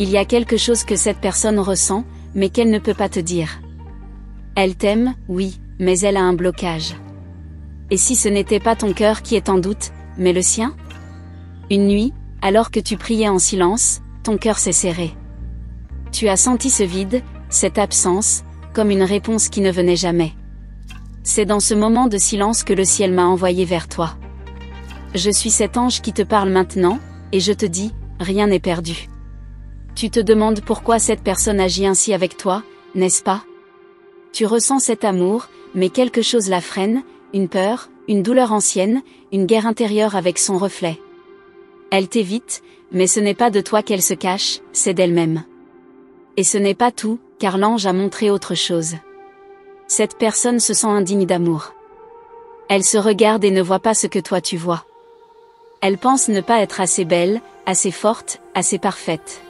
Il y a quelque chose que cette personne ressent, mais qu'elle ne peut pas te dire. Elle t'aime, oui, mais elle a un blocage. Et si ce n'était pas ton cœur qui est en doute, mais le sien? Une nuit, alors que tu priais en silence, ton cœur s'est serré. Tu as senti ce vide, cette absence, comme une réponse qui ne venait jamais. C'est dans ce moment de silence que le ciel m'a envoyé vers toi. Je suis cet ange qui te parle maintenant, et je te dis, rien n'est perdu. Tu te demandes pourquoi cette personne agit ainsi avec toi, n'est-ce pas? Tu ressens cet amour, mais quelque chose la freine, une peur, une douleur ancienne, une guerre intérieure avec son reflet. Elle t'évite, mais ce n'est pas de toi qu'elle se cache, c'est d'elle-même. Et ce n'est pas tout, car l'ange a montré autre chose. Cette personne se sent indigne d'amour. Elle se regarde et ne voit pas ce que toi tu vois. Elle pense ne pas être assez belle, assez forte, assez parfaite.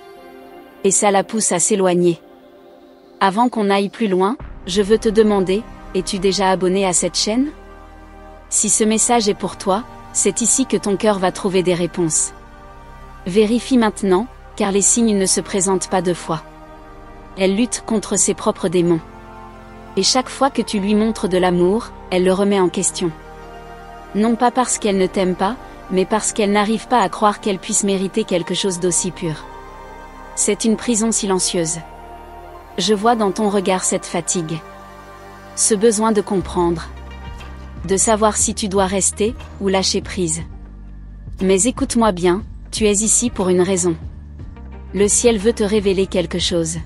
Et ça la pousse à s'éloigner. Avant qu'on aille plus loin, je veux te demander, es-tu déjà abonné à cette chaîne? Si ce message est pour toi, c'est ici que ton cœur va trouver des réponses. Vérifie maintenant, car les signes ne se présentent pas deux fois. Elle lutte contre ses propres démons. Et chaque fois que tu lui montres de l'amour, elle le remet en question. Non pas parce qu'elle ne t'aime pas, mais parce qu'elle n'arrive pas à croire qu'elle puisse mériter quelque chose d'aussi pur. C'est une prison silencieuse. Je vois dans ton regard cette fatigue. Ce besoin de comprendre. De savoir si tu dois rester, ou lâcher prise. Mais écoute-moi bien, tu es ici pour une raison. Le ciel veut te révéler quelque chose.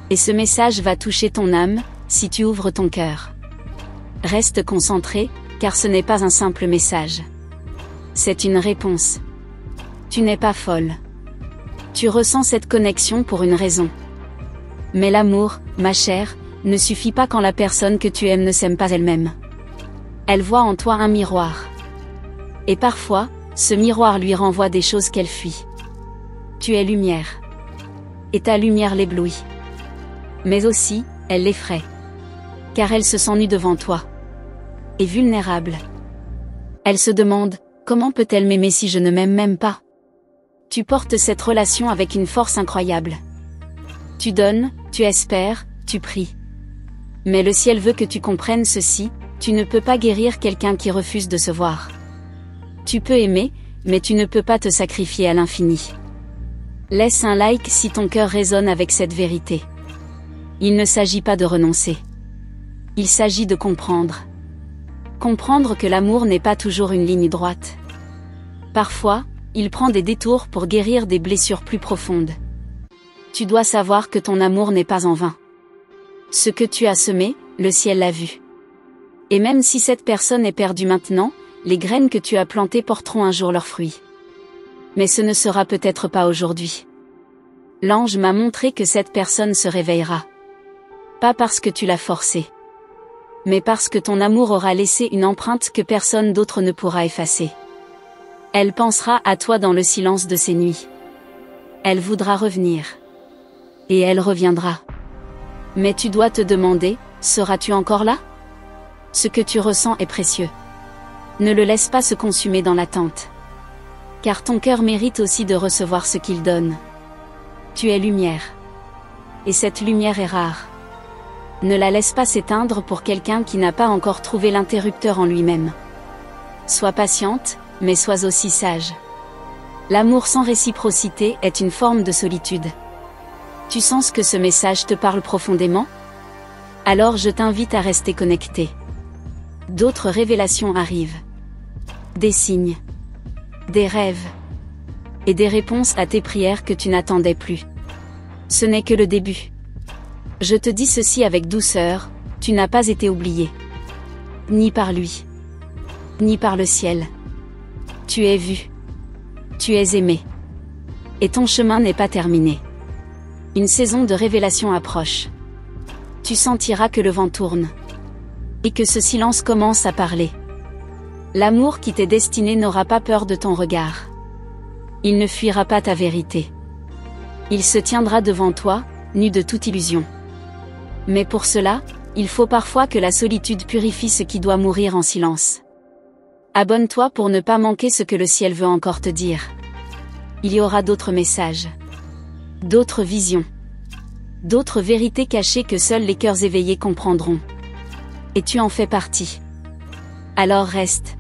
Et ce message va toucher ton âme, si tu ouvres ton cœur. Reste concentré, car ce n'est pas un simple message. C'est une réponse. Tu n'es pas folle. Tu ressens cette connexion pour une raison. Mais l'amour, ma chère, ne suffit pas quand la personne que tu aimes ne s'aime pas elle-même. Elle voit en toi un miroir. Et parfois, ce miroir lui renvoie des choses qu'elle fuit. Tu es lumière. Et ta lumière l'éblouit. Mais aussi, elle l'effraie. Car elle se sent nue devant toi. Et vulnérable. Elle se demande, comment peut-elle m'aimer si je ne m'aime même pas? Tu portes cette relation avec une force incroyable. Tu donnes, tu espères, tu pries. Mais le ciel veut que tu comprennes ceci, tu ne peux pas guérir quelqu'un qui refuse de se voir. Tu peux aimer, mais tu ne peux pas te sacrifier à l'infini. Laisse un like si ton cœur résonne avec cette vérité. Il ne s'agit pas de renoncer. Il s'agit de comprendre. Comprendre que l'amour n'est pas toujours une ligne droite. Parfois, il prend des détours pour guérir des blessures plus profondes. Tu dois savoir que ton amour n'est pas en vain. Ce que tu as semé, le ciel l'a vu. Et même si cette personne est perdue maintenant, les graines que tu as plantées porteront un jour leurs fruits. Mais ce ne sera peut-être pas aujourd'hui. L'ange m'a montré que cette personne se réveillera. Pas parce que tu l'as forcée. Mais parce que ton amour aura laissé une empreinte que personne d'autre ne pourra effacer. Elle pensera à toi dans le silence de ces nuits. Elle voudra revenir. Et elle reviendra. Mais tu dois te demander, seras-tu encore là? Ce que tu ressens est précieux. Ne le laisse pas se consumer dans l'attente. Car ton cœur mérite aussi de recevoir ce qu'il donne. Tu es lumière. Et cette lumière est rare. Ne la laisse pas s'éteindre pour quelqu'un qui n'a pas encore trouvé l'interrupteur en lui-même. Sois patiente, mais sois aussi sage. L'amour sans réciprocité est une forme de solitude. Tu sens que ce message te parle profondément? Alors je t'invite à rester connecté. D'autres révélations arrivent. Des signes. Des rêves. Et des réponses à tes prières que tu n'attendais plus. Ce n'est que le début. Je te dis ceci avec douceur, tu n'as pas été oublié. Ni par lui. Ni par le ciel. Tu es vu. Tu es aimé. Et ton chemin n'est pas terminé. Une saison de révélation approche. Tu sentiras que le vent tourne. Et que ce silence commence à parler. L'amour qui t'est destiné n'aura pas peur de ton regard. Il ne fuira pas ta vérité. Il se tiendra devant toi, nu de toute illusion. Mais pour cela, il faut parfois que la solitude purifie ce qui doit mourir en silence. Abonne-toi pour ne pas manquer ce que le ciel veut encore te dire. Il y aura d'autres messages. d'autres visions, d'autres vérités cachées que seuls les cœurs éveillés comprendront. Et tu en fais partie. Alors reste.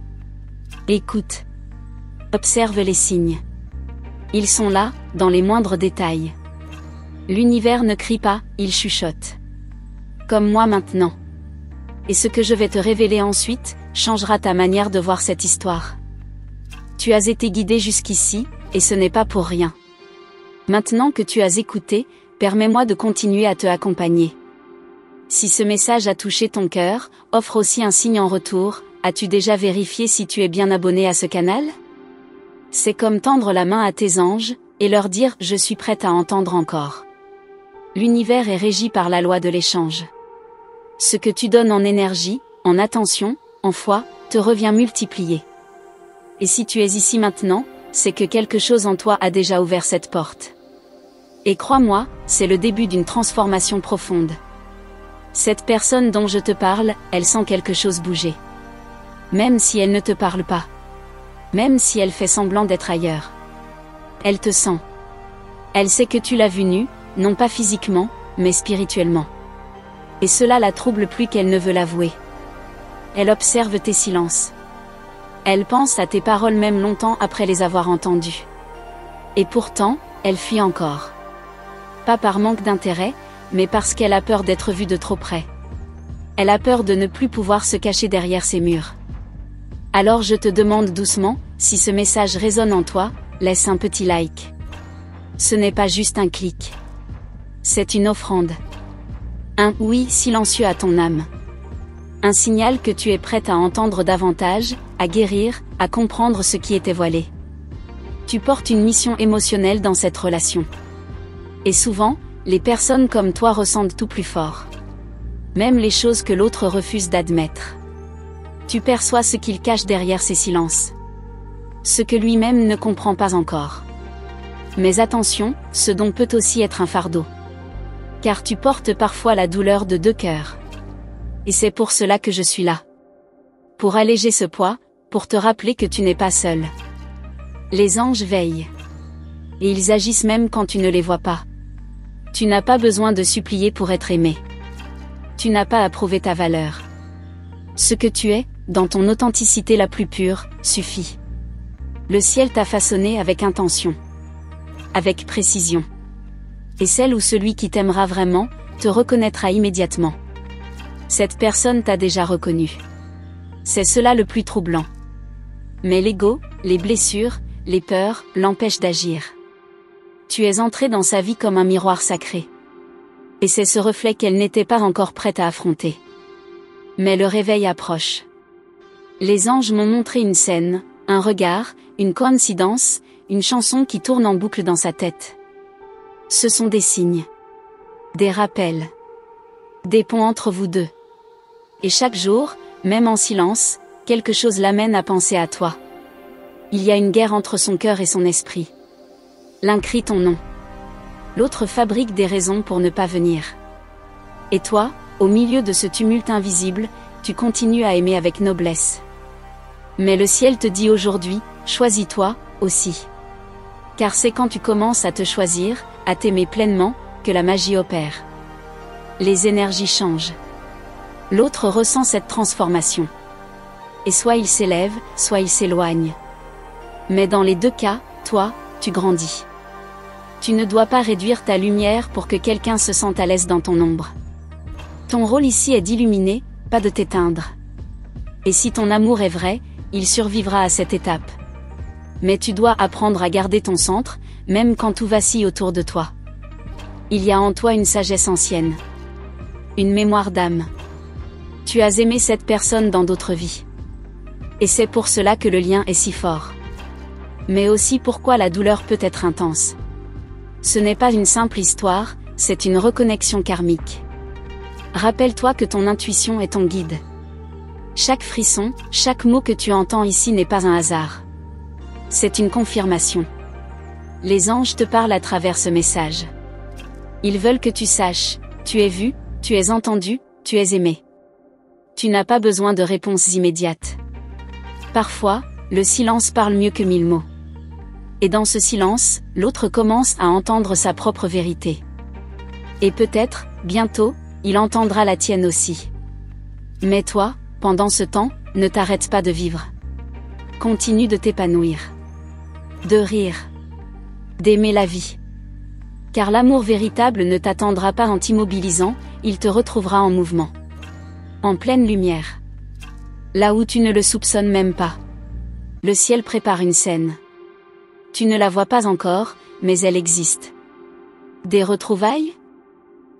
Écoute. Observe les signes. Ils sont là, dans les moindres détails. L'univers ne crie pas, il chuchote. Comme moi maintenant. Et ce que je vais te révéler ensuite, changera ta manière de voir cette histoire. Tu as été guidé jusqu'ici, et ce n'est pas pour rien. Maintenant que tu as écouté, permets-moi de continuer à te accompagner. Si ce message a touché ton cœur, offre aussi un signe en retour. As-tu déjà vérifié si tu es bien abonné à ce canal? C'est comme tendre la main à tes anges, et leur dire « Je suis prête à entendre encore ». L'univers est régi par la loi de l'échange. Ce que tu donnes en énergie, en attention, en foi, te revient multiplié. Et si tu es ici maintenant, c'est que quelque chose en toi a déjà ouvert cette porte. Et crois-moi, c'est le début d'une transformation profonde. Cette personne dont je te parle, elle sent quelque chose bouger. Même si elle ne te parle pas. Même si elle fait semblant d'être ailleurs. Elle te sent. Elle sait que tu l'as vue nue, non pas physiquement, mais spirituellement. Et cela la trouble plus qu'elle ne veut l'avouer. Elle observe tes silences. Elle pense à tes paroles même longtemps après les avoir entendues. Et pourtant, elle fuit encore. Pas par manque d'intérêt, mais parce qu'elle a peur d'être vue de trop près. Elle a peur de ne plus pouvoir se cacher derrière ces murs. Alors je te demande doucement, si ce message résonne en toi, laisse un petit like. Ce n'est pas juste un clic. C'est une offrande. Un oui silencieux à ton âme. Un signal que tu es prête à entendre davantage, à guérir, à comprendre ce qui était voilé. Tu portes une mission émotionnelle dans cette relation. Et souvent, les personnes comme toi ressentent tout plus fort. Même les choses que l'autre refuse d'admettre. Tu perçois ce qu'il cache derrière ces silences. Ce que lui-même ne comprend pas encore. Mais attention, ce don peut aussi être un fardeau. Car tu portes parfois la douleur de deux cœurs. Et c'est pour cela que je suis là. Pour alléger ce poids, pour te rappeler que tu n'es pas seul. Les anges veillent. Et ils agissent même quand tu ne les vois pas. Tu n'as pas besoin de supplier pour être aimé. Tu n'as pas à prouver ta valeur. Ce que tu es, dans ton authenticité la plus pure, suffit. Le ciel t'a façonné avec intention. Avec précision. Et celle ou celui qui t'aimera vraiment, te reconnaîtra immédiatement. Cette personne t'a déjà reconnu. C'est cela le plus troublant. Mais l'ego, les blessures, les peurs, l'empêchent d'agir. Tu es entré dans sa vie comme un miroir sacré. Et c'est ce reflet qu'elle n'était pas encore prête à affronter. Mais le réveil approche. Les anges m'ont montré une scène, un regard, une coïncidence, une chanson qui tourne en boucle dans sa tête. Ce sont des signes. Des rappels. Des ponts entre vous deux. Et chaque jour, même en silence, quelque chose l'amène à penser à toi. Il y a une guerre entre son cœur et son esprit. L'un crie ton nom. L'autre fabrique des raisons pour ne pas venir. Et toi, au milieu de ce tumulte invisible, tu continues à aimer avec noblesse. Mais le ciel te dit aujourd'hui, choisis-toi, aussi. Car c'est quand tu commences à te choisir, à t'aimer pleinement, que la magie opère. Les énergies changent. L'autre ressent cette transformation. Et soit il s'élève, soit il s'éloigne. Mais dans les deux cas, toi, tu grandis. Tu ne dois pas réduire ta lumière pour que quelqu'un se sente à l'aise dans ton ombre. Ton rôle ici est d'illuminer, pas de t'éteindre. Et si ton amour est vrai, il survivra à cette étape. Mais tu dois apprendre à garder ton centre, même quand tout vacille autour de toi. Il y a en toi une sagesse ancienne. Une mémoire d'âme. Tu as aimé cette personne dans d'autres vies. Et c'est pour cela que le lien est si fort. Mais aussi pourquoi la douleur peut être intense. Ce n'est pas une simple histoire, c'est une reconnexion karmique. Rappelle-toi que ton intuition est ton guide. Chaque frisson, chaque mot que tu entends ici n'est pas un hasard. C'est une confirmation. Les anges te parlent à travers ce message. Ils veulent que tu saches, tu es vu, tu es entendu, tu es aimé. Tu n'as pas besoin de réponses immédiates. Parfois, le silence parle mieux que 1000 mots. Et dans ce silence, l'autre commence à entendre sa propre vérité. Et peut-être, bientôt, il entendra la tienne aussi. Mais toi, pendant ce temps, ne t'arrête pas de vivre. Continue de t'épanouir. De rire. D'aimer la vie. Car l'amour véritable ne t'attendra pas en t'immobilisant, il te retrouvera en mouvement. En pleine lumière. Là où tu ne le soupçonnes même pas. Le ciel prépare une scène. Tu ne la vois pas encore, mais elle existe. Des retrouvailles?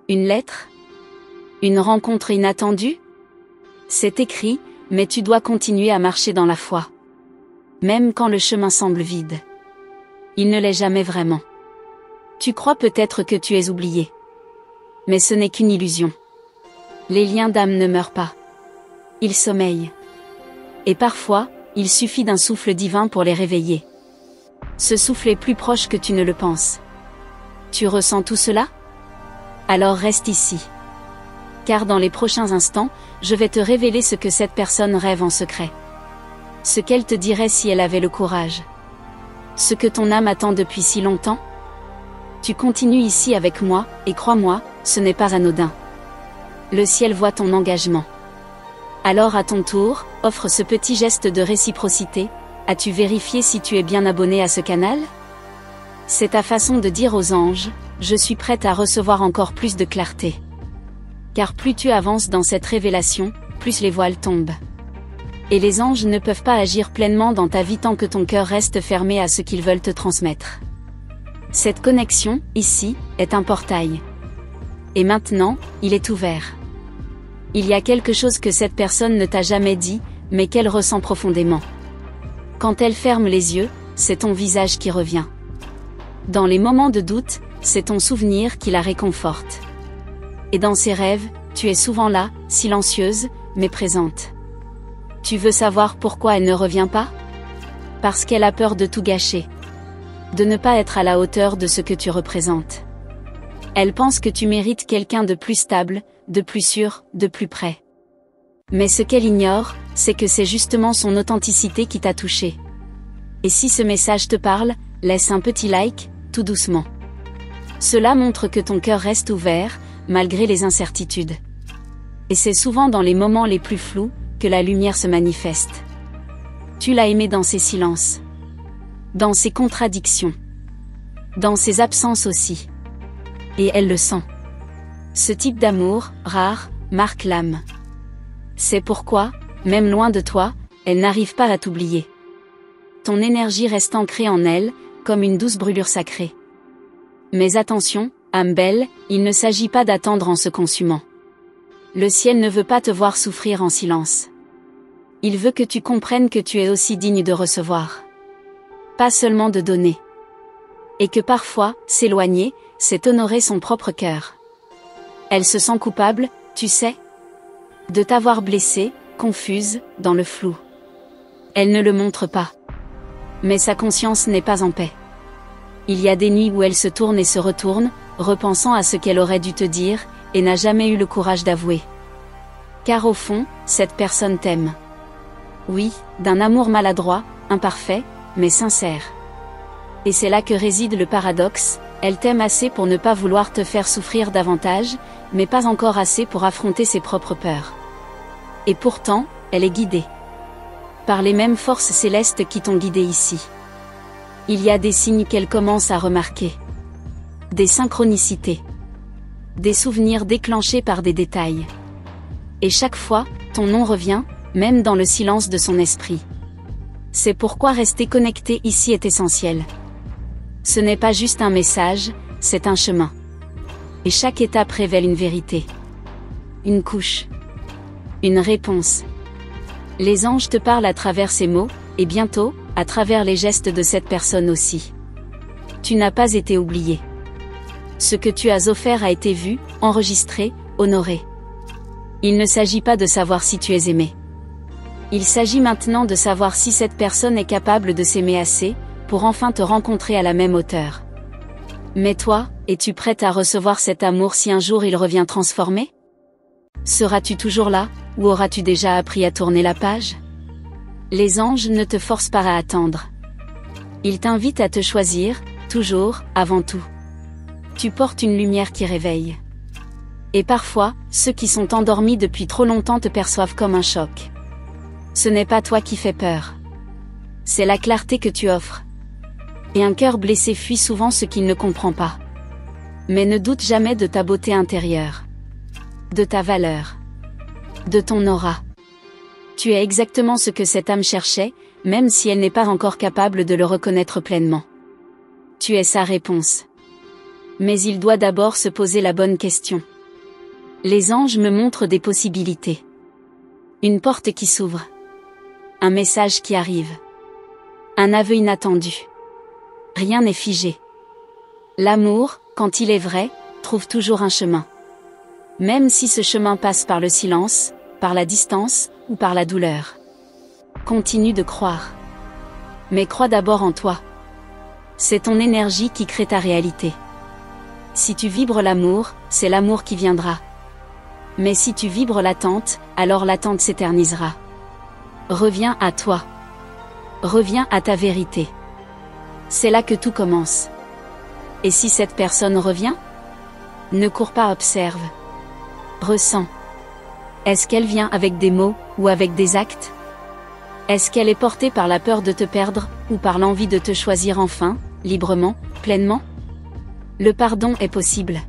Une lettre? Une rencontre inattendue? C'est écrit, mais tu dois continuer à marcher dans la foi. Même quand le chemin semble vide. Il ne l'est jamais vraiment. Tu crois peut-être que tu es oublié. Mais ce n'est qu'une illusion. Les liens d'âme ne meurent pas. Ils sommeillent. Et parfois, il suffit d'un souffle divin pour les réveiller. Ce souffle est plus proche que tu ne le penses. Tu ressens tout cela? Alors reste ici. Car dans les prochains instants, je vais te révéler ce que cette personne rêve en secret. Ce qu'elle te dirait si elle avait le courage. Ce que ton âme attend depuis si longtemps. Tu continues ici avec moi, et crois-moi, ce n'est pas anodin. Le ciel voit ton engagement. Alors à ton tour, offre ce petit geste de réciprocité. As-tu vérifié si tu es bien abonné à ce canal? C'est ta façon de dire aux anges, je suis prête à recevoir encore plus de clarté. Car plus tu avances dans cette révélation, plus les voiles tombent. Et les anges ne peuvent pas agir pleinement dans ta vie tant que ton cœur reste fermé à ce qu'ils veulent te transmettre. Cette connexion, ici, est un portail. Et maintenant, il est ouvert. Il y a quelque chose que cette personne ne t'a jamais dit, mais qu'elle ressent profondément. Quand elle ferme les yeux, c'est ton visage qui revient. Dans les moments de doute, c'est ton souvenir qui la réconforte. Et dans ses rêves, tu es souvent là, silencieuse, mais présente. Tu veux savoir pourquoi elle ne revient pas? Parce qu'elle a peur de tout gâcher. De ne pas être à la hauteur de ce que tu représentes. Elle pense que tu mérites quelqu'un de plus stable, de plus sûr, de plus près. Mais ce qu'elle ignore, c'est que c'est justement son authenticité qui t'a touché. Et si ce message te parle, laisse un petit like, tout doucement. Cela montre que ton cœur reste ouvert, malgré les incertitudes. Et c'est souvent dans les moments les plus flous, que la lumière se manifeste. Tu l'as aimé dans ses silences. Dans ses contradictions. Dans ses absences aussi. Et elle le sent. Ce type d'amour, rare, marque l'âme. C'est pourquoi, même loin de toi, elle n'arrive pas à t'oublier. Ton énergie reste ancrée en elle, comme une douce brûlure sacrée. Mais attention, âme belle, il ne s'agit pas d'attendre en se consumant. Le ciel ne veut pas te voir souffrir en silence. Il veut que tu comprennes que tu es aussi digne de recevoir. Pas seulement de donner. Et que parfois, s'éloigner, c'est honorer son propre cœur. Elle se sent coupable, tu sais, de t'avoir blessée, confuse, dans le flou. Elle ne le montre pas. Mais sa conscience n'est pas en paix. Il y a des nuits où elle se tourne et se retourne, repensant à ce qu'elle aurait dû te dire, et n'a jamais eu le courage d'avouer. Car au fond, cette personne t'aime. Oui, d'un amour maladroit, imparfait, mais sincère. Et c'est là que réside le paradoxe, elle t'aime assez pour ne pas vouloir te faire souffrir davantage, mais pas encore assez pour affronter ses propres peurs. Et pourtant, elle est guidée. Par les mêmes forces célestes qui t'ont guidée ici. Il y a des signes qu'elle commence à remarquer. Des synchronicités. Des souvenirs déclenchés par des détails. Et chaque fois, ton nom revient, même dans le silence de son esprit. C'est pourquoi rester connecté ici est essentiel. Ce n'est pas juste un message, c'est un chemin. Et chaque étape révèle une vérité. Une couche. Une réponse. Les anges te parlent à travers ces mots, et bientôt, à travers les gestes de cette personne aussi. Tu n'as pas été oublié. Ce que tu as offert a été vu, enregistré, honoré. Il ne s'agit pas de savoir si tu es aimé. Il s'agit maintenant de savoir si cette personne est capable de s'aimer assez, pour enfin te rencontrer à la même hauteur. Mais toi, es-tu prête à recevoir cet amour si un jour il revient transformé? Seras-tu toujours là, ou auras-tu déjà appris à tourner la page? Les anges ne te forcent pas à attendre. Il t'invite à te choisir, toujours, avant tout. Tu portes une lumière qui réveille. Et parfois, ceux qui sont endormis depuis trop longtemps te perçoivent comme un choc. Ce n'est pas toi qui fais peur. C'est la clarté que tu offres. Et un cœur blessé fuit souvent ce qu'il ne comprend pas. Mais ne doute jamais de ta beauté intérieure. De ta valeur. De ton aura. Tu es exactement ce que cette âme cherchait, même si elle n'est pas encore capable de le reconnaître pleinement. Tu es sa réponse. Mais il doit d'abord se poser la bonne question. Les anges me montrent des possibilités. Une porte qui s'ouvre. Un message qui arrive. Un aveu inattendu. Rien n'est figé. L'amour, quand il est vrai, trouve toujours un chemin. Même si ce chemin passe par le silence, par la distance, ou par la douleur. Continue de croire. Mais crois d'abord en toi. C'est ton énergie qui crée ta réalité. Si tu vibres l'amour, c'est l'amour qui viendra. Mais si tu vibres l'attente, alors l'attente s'éternisera. Reviens à toi. Reviens à ta vérité. C'est là que tout commence. Et si cette personne revient? Ne cours pas, observe. Ressens. Est-ce qu'elle vient avec des mots, ou avec des actes? Est-ce qu'elle est portée par la peur de te perdre, ou par l'envie de te choisir enfin, librement, pleinement? Le pardon est possible.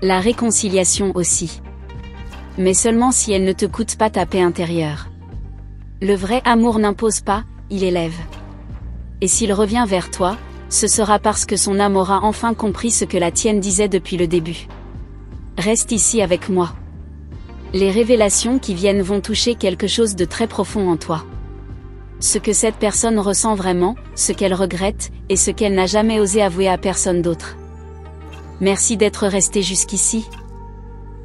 La réconciliation aussi. Mais seulement si elle ne te coûte pas ta paix intérieure. Le vrai amour n'impose pas, il élève. Et s'il revient vers toi, ce sera parce que son âme aura enfin compris ce que la tienne disait depuis le début. Reste ici avec moi. Les révélations qui viennent vont toucher quelque chose de très profond en toi. Ce que cette personne ressent vraiment, ce qu'elle regrette, et ce qu'elle n'a jamais osé avouer à personne d'autre. Merci d'être resté jusqu'ici.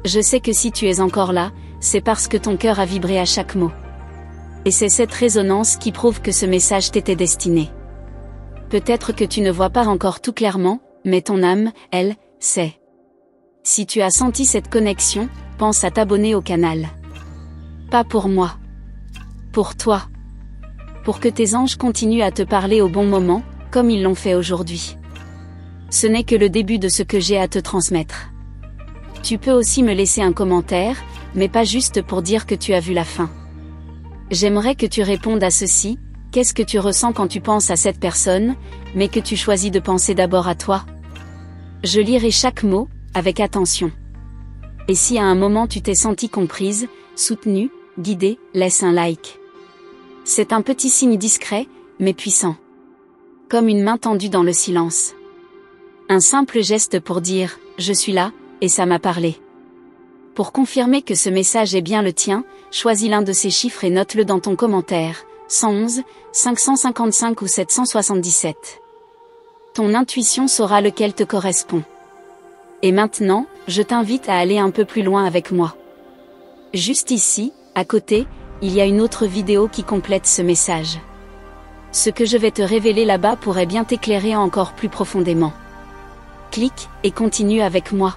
Je sais que si tu es encore là, c'est parce que ton cœur a vibré à chaque mot. Et c'est cette résonance qui prouve que ce message t'était destiné. Peut-être que tu ne vois pas encore tout clairement, mais ton âme, elle, sait. Si tu as senti cette connexion, pense à t'abonner au canal. Pas pour moi. Pour toi. Pour que tes anges continuent à te parler au bon moment, comme ils l'ont fait aujourd'hui. Ce n'est que le début de ce que j'ai à te transmettre. Tu peux aussi me laisser un commentaire, mais pas juste pour dire que tu as vu la fin. J'aimerais que tu répondes à ceci: qu'est-ce que tu ressens quand tu penses à cette personne, mais que tu choisis de penser d'abord à toi? Je lirai chaque mot, avec attention. Et si à un moment tu t'es sentie comprise, soutenue, guidée, laisse un like. C'est un petit signe discret, mais puissant. Comme une main tendue dans le silence. Un simple geste pour dire « je suis là », et ça m'a parlé. Pour confirmer que ce message est bien le tien, choisis l'un de ces chiffres et note-le dans ton commentaire, 111, 555 ou 777. Ton intuition saura lequel te correspond. Et maintenant, je t'invite à aller un peu plus loin avec moi. Juste ici, à côté, il y a une autre vidéo qui complète ce message. Ce que je vais te révéler là-bas pourrait bien t'éclairer encore plus profondément. Clique, et continue avec moi.